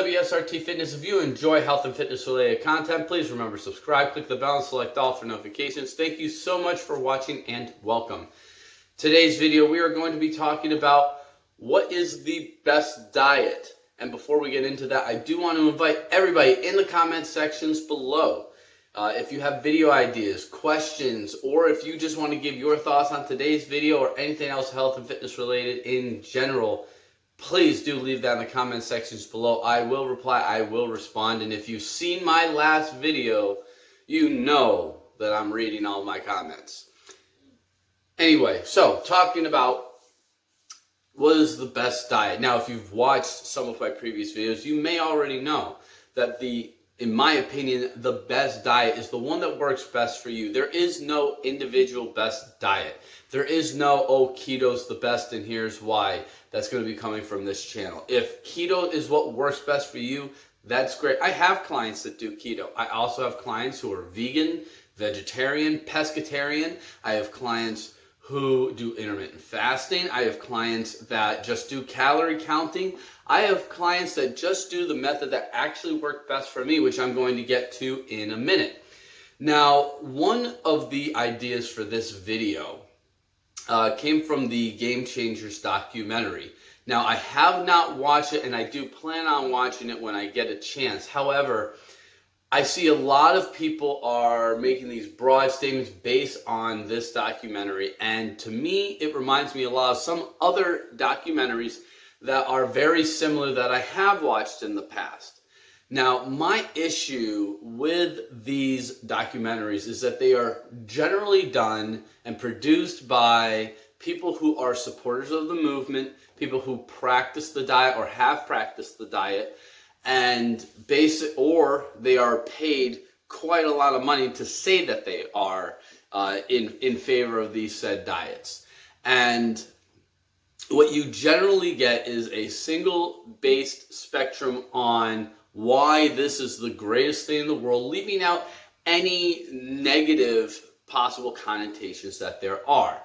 WSRT Fitness. If you enjoy health and fitness related content, please remember subscribe, click the bell, and select all for notifications. Thank you so much for watching and welcome. Today's video, we are going to be talking about what is the best diet. And before we get into that, I do want to invite everybody in the comment sections below. If you have video ideas, questions, or if you just want to give your thoughts on today's video or anything else health and fitness related in general, please do leave that in the comment sections below. I will reply, I will respond, and if you've seen my last video, you know that I'm reading all my comments. Anyway, so talking about what is the best diet. Now, if you've watched some of my previous videos, you may already know that in my opinion, the best diet is the one that works best for you. There is no individual best diet. There is no, oh, keto's the best and here's why. That's going to be coming from this channel. If keto is what works best for you, that's great. I have clients that do keto. I also have clients who are vegan, vegetarian, pescatarian. I have clients who do intermittent fasting. I have clients that just do calorie counting. I have clients that just do the method that actually worked best for me, which I'm going to get to in a minute. Now, one of the ideas for this video came from the Game Changers documentary. Now, I have not watched it, and I do plan on watching it when I get a chance. However, I see a lot of people are making these broad statements based on this documentary, and to me, it reminds me a lot of some other documentaries that are very similar that I have watched in the past. Now, my issue with these documentaries is that they are generally done and produced by people who are supporters of the movement, people who practice the diet or have practiced the diet, and or they are paid quite a lot of money to say that they are in favor of these said diets. And what you generally get is a single-based spectrum on why this is the greatest thing in the world, leaving out any negative possible connotations that there are.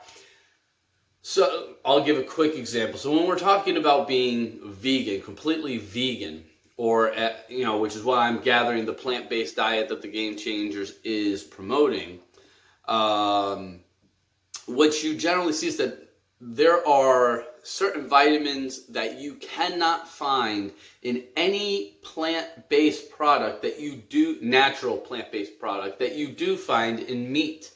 So I'll give a quick example. So when we're talking about being vegan, completely vegan, or which is why I'm gathering the plant-based diet that the Game Changers is promoting, what you generally see is that there are certain vitamins that you cannot find in any plant-based product that you do, natural plant-based product that you do find in meat.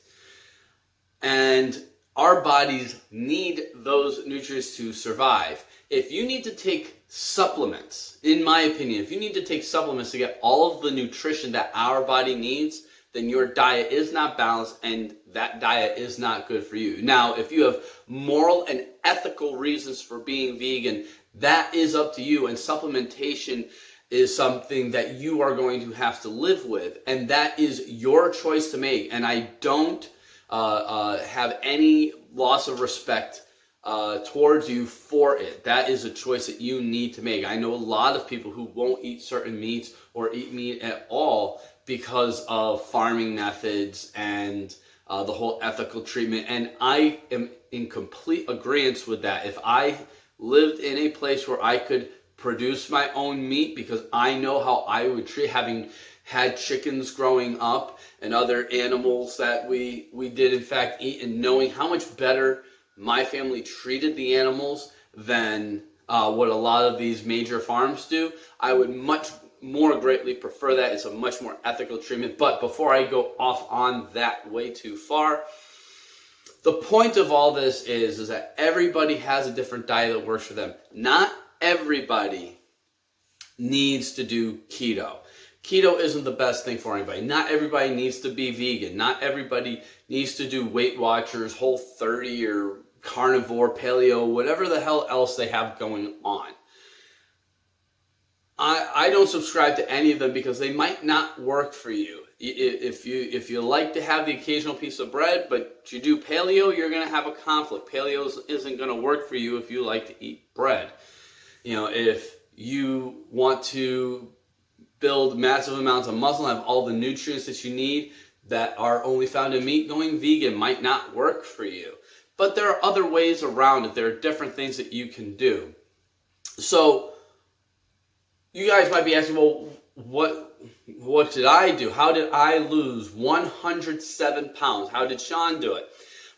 And our bodies need those nutrients to survive. If you need to take supplements, in my opinion, if you need to take supplements to get all of the nutrition that our body needs, then your diet is not balanced and that diet is not good for you. Now, if you have moral and ethical reasons for being vegan, that is up to you, and supplementation is something that you are going to have to live with, and that is your choice to make. And I don't have any loss of respect towards you for it. That is a choice that you need to make. I know a lot of people who won't eat certain meats or eat meat at all because of farming methods and the whole ethical treatment. And I am in complete agreement with that. If I lived in a place where I could produce my own meat, because I know how I would treat, having had chickens growing up and other animals that we did in fact eat, and knowing how much better my family treated the animals than what a lot of these major farms do, I would much more greatly prefer that. It's a much more ethical treatment. But before I go off on that way too far, the point of all this is that everybody has a different diet that works for them. Not everybody needs to do keto. Keto isn't the best thing for anybody. Not everybody needs to be vegan. Not everybody needs to do Weight Watchers, Whole30, or carnivore, paleo, whatever the hell else they have going on. I don't subscribe to any of them because they might not work for you. If you like to have the occasional piece of bread, but you do paleo, you're going to have a conflict. Paleo isn't going to work for you if you like to eat bread. If you want to build massive amounts of muscle and have all the nutrients that you need that are only found in meat, going vegan might not work for you. But there are other ways around it. There are different things that you can do. So you guys might be asking, well, what did I do? How did I lose 107 pounds? How did Sean do it?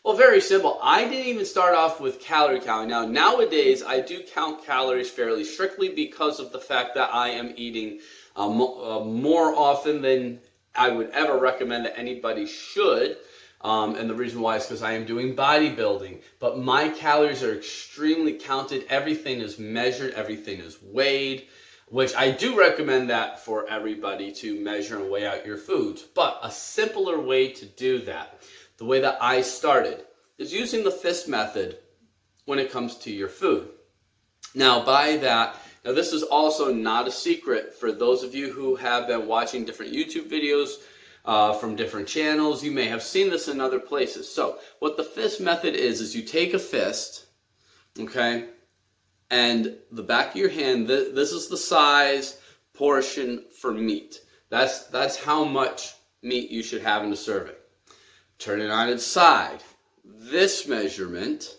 Well, very simple. I didn't even start off with calorie counting. Now, nowadays, I do count calories fairly strictly because of the fact that I am eating more often than I would ever recommend that anybody should. And the reason why is because I am doing bodybuilding. But my calories are extremely counted. Everything is measured. Everything is weighed, which I do recommend that for everybody to measure and weigh out your foods. But a simpler way to do that, the way that I started, is using the fist method when it comes to your food. Now, now this is also not a secret for those of you who have been watching different YouTube videos from different channels. You may have seen this in other places. So what the fist method is you take a fist, okay, and the back of your hand, this is the size portion for meat. That's how much meat you should have in a serving. Turn it on its side. This measurement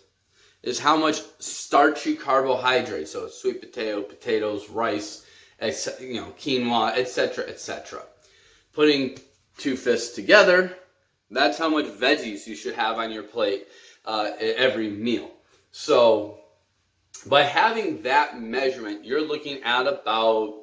is how much starchy carbohydrates, so sweet potato, potatoes, rice, quinoa, etc., etc. Putting two fists together, that's how much veggies you should have on your plate every meal. So by having that measurement, you're looking at about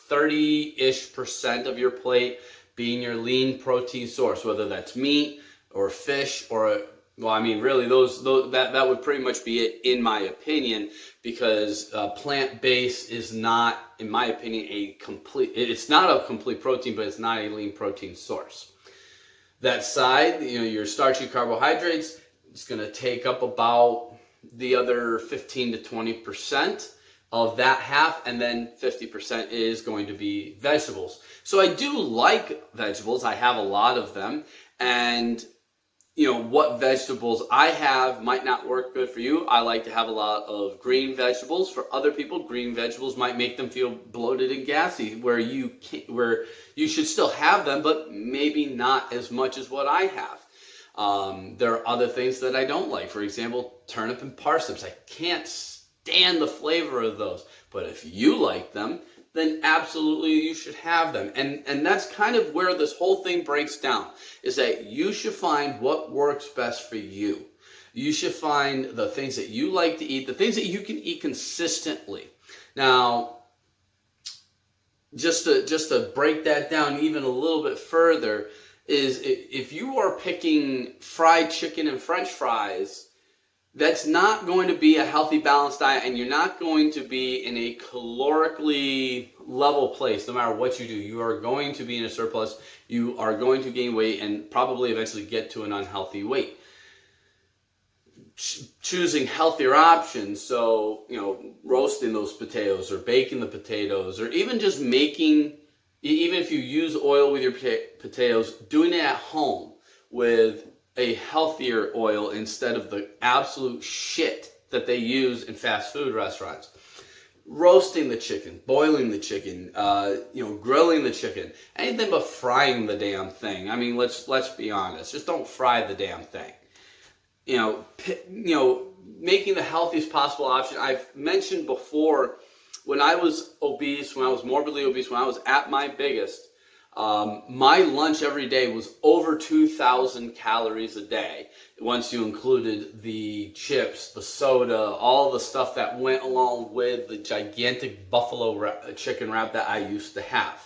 30-ish% of your plate being your lean protein source, whether that's meat or fish or, well, I mean, really, that would pretty much be it, in my opinion, because plant-based is not, in my opinion, it's not a complete protein, but it's not a lean protein source. That side, your starchy carbohydrates, it's going to take up about the other 15 to 20% of that half, and then 50% is going to be vegetables. So I do like vegetables. I have a lot of them, and what vegetables I have might not work good for you. I like to have a lot of green vegetables. For other people, green vegetables might make them feel bloated and gassy, where you should still have them, but maybe not as much as what I have. There are other things that I don't like. For example, turnip and parsnips. I can't stand the flavor of those. But if you like them, then absolutely you should have them. And that's kind of where this whole thing breaks down, is that you should find what works best for you. You should find the things that you like to eat, the things that you can eat consistently. Now, just to break that down even a little bit further, is if you are picking fried chicken and French fries, that's not going to be a healthy, balanced diet, and you're not going to be in a calorically level place no matter what you do. You are going to be in a surplus. You are going to gain weight and probably eventually get to an unhealthy weight. Choosing healthier options, so roasting those potatoes or baking the potatoes, or even just even if you use oil with your potatoes, doing it at home with a healthier oil instead of the absolute shit that they use in fast food restaurants. Roasting the chicken, boiling the chicken, grilling the chicken, anything but frying the damn thing. I mean, let's be honest. Just don't fry the damn thing. Making the healthiest possible option. I've mentioned before, when I was obese, when I was morbidly obese, when I was at my biggest, my lunch every day was over 2,000 calories a day. Once you included the chips, the soda, all the stuff that went along with the gigantic buffalo chicken wrap that I used to have.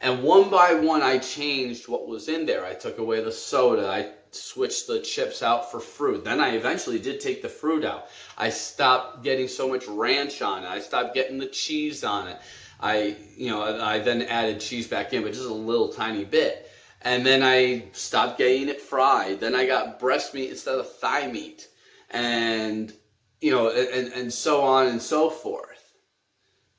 And one by one, I changed what was in there. I took away the soda. I switched the chips out for fruit. Then I eventually did take the fruit out. I stopped getting so much ranch on it. I stopped getting the cheese on it. I then added cheese back in, but just a little tiny bit. And then I stopped getting it fried. Then I got breast meat instead of thigh meat. And, and so on and so forth.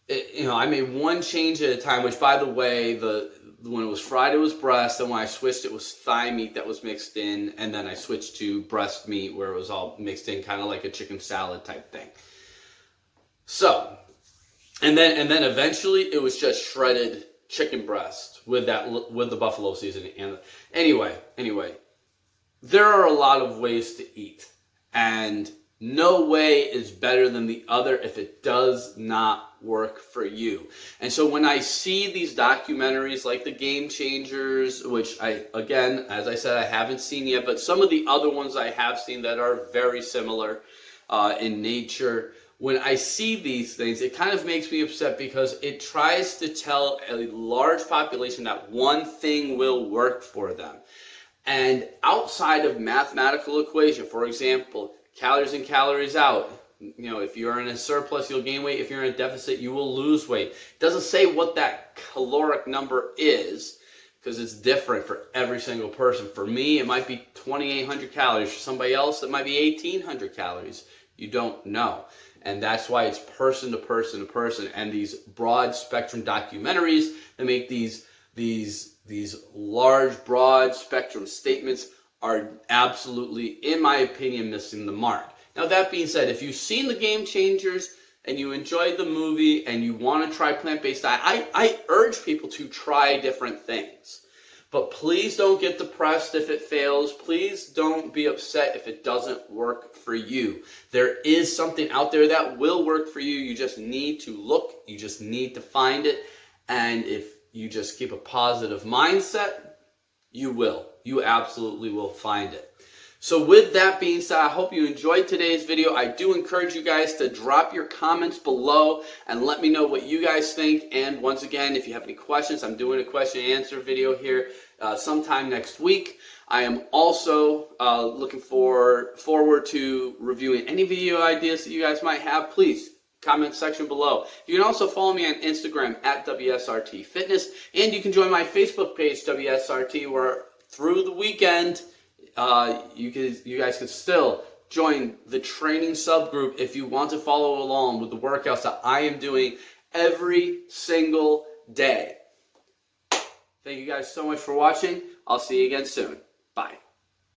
I made one change at a time, which, by the way, when it was fried, it was breast. And when I switched, it was thigh meat that was mixed in. And then I switched to breast meat, where it was all mixed in, kind of like a chicken salad type thing. So, and then eventually it was just shredded chicken breast with the buffalo seasoning. And anyway, there are a lot of ways to eat, and No way is better than the other if it does not work for you. And so when I see these documentaries like the Game Changers, which again, as I said, I haven't seen yet, but some of the other ones I have seen that are very similar in nature, when I see these things, it kind of makes me upset because it tries to tell a large population that one thing will work for them. And outside of mathematical equation, for example, calories in, calories out, if you're in a surplus, you'll gain weight. If you're in a deficit, you will lose weight. It doesn't say what that caloric number is because it's different for every single person. For me, it might be 2,800 calories. For somebody else, it might be 1,800 calories. You don't know. And that's why it's person to person to person. And these broad spectrum documentaries that make these large, broad spectrum statements are absolutely, in my opinion, missing the mark. Now, that being said, if you've seen the Game Changers and you enjoyed the movie and you want to try plant-based diet, I urge people to try different things. But please don't get depressed if it fails. Please don't be upset if it doesn't work for you. There is something out there that will work for you. You just need to look. You just need to find it. And if you just keep a positive mindset, you will. You absolutely will find it. So with that being said, I hope you enjoyed today's video. I do encourage you guys to drop your comments below and let me know what you guys think. And once again, if you have any questions, I'm doing a question and answer video here sometime next week. I am also looking forward to reviewing any video ideas that you guys might have. Please comment section below. You can also follow me on Instagram at WSRT Fitness, and you can join my Facebook page, WSRT, where through the weekend, you guys can still join the training subgroup if you want to follow along with the workouts that I am doing every single day. Thank you guys so much for watching. I'll see you again soon. Bye.